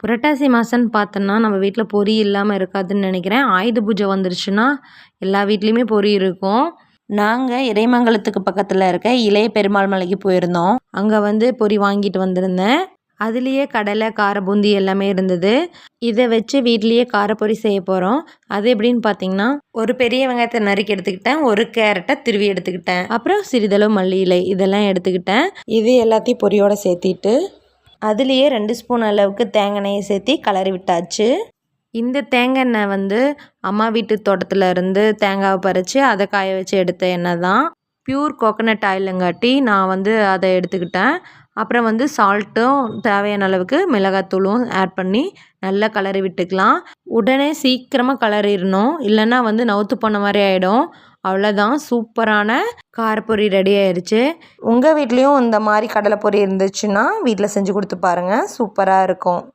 புரட்டாசி மாதம்னு பார்த்தோன்னா நம்ம வீட்டில் பொரி இல்லாமல் இருக்காதுன்னு நினைக்கிறேன். ஆயுத பூஜை வந்துருச்சுன்னா எல்லா வீட்லேயுமே பொரி இருக்கும். நாங்கள் இறைமங்கலத்துக்கு பக்கத்தில் இருக்க இளைய பெருமாள் மலைக்கு போயிருந்தோம். அங்கே வந்து பொரி வாங்கிட்டு வந்திருந்தேன். அதுலேயே கடலை, கார பூந்தி எல்லாமே இருந்தது. இதை வச்சு வீட்லேயே காரப்பொரி செய்ய போகிறோம். அது எப்படின்னு பார்த்தீங்கன்னா, ஒரு பெரிய வெங்காயத்தை நறுக்கி எடுத்துக்கிட்டேன், ஒரு கேரட்டை திருவி எடுத்துக்கிட்டேன், அப்புறம் சிறிதளவு மல்லி இலை இதெல்லாம் எடுத்துக்கிட்டேன். இது எல்லாத்தையும் பொரியோடு சேர்த்திட்டு அதுலேயே 2 ஸ்பூன் அளவுக்கு தேங்காய் எண்ணெயை சேர்த்தி கலரி விட்டாச்சு. இந்த தேங்காய் எண்ணெய் வந்து அம்மா வீட்டு தோட்டத்தில் இருந்து தேங்காவை பறித்து அதை காய வச்சு எடுத்த எண்ணெய் தான். பியூர் கோகனட் ஆயிலுங்காட்டி நான் வந்து அதை எடுத்துக்கிட்டேன். அப்புறம் வந்து சால்ட்டும் தேவையான அளவுக்கு மிளகாத்தூளும் ஆட் பண்ணி நல்லா கலரி விட்டுக்கலாம். உடனே சீக்கிரமாக கலரிடணும், இல்லைன்னா வந்து நவுத்து போன மாதிரி ஆகிடும். அவ்வளோதான், சூப்பரான காரப்பொரி ரெடி ஆயிடுச்சு. உங்கள் வீட்லேயும் இந்த மாதிரி கடலை பொரி இருந்துச்சுன்னா வீட்டில் செஞ்சு கொடுத்து பாருங்கள், சூப்பராக இருக்கும்.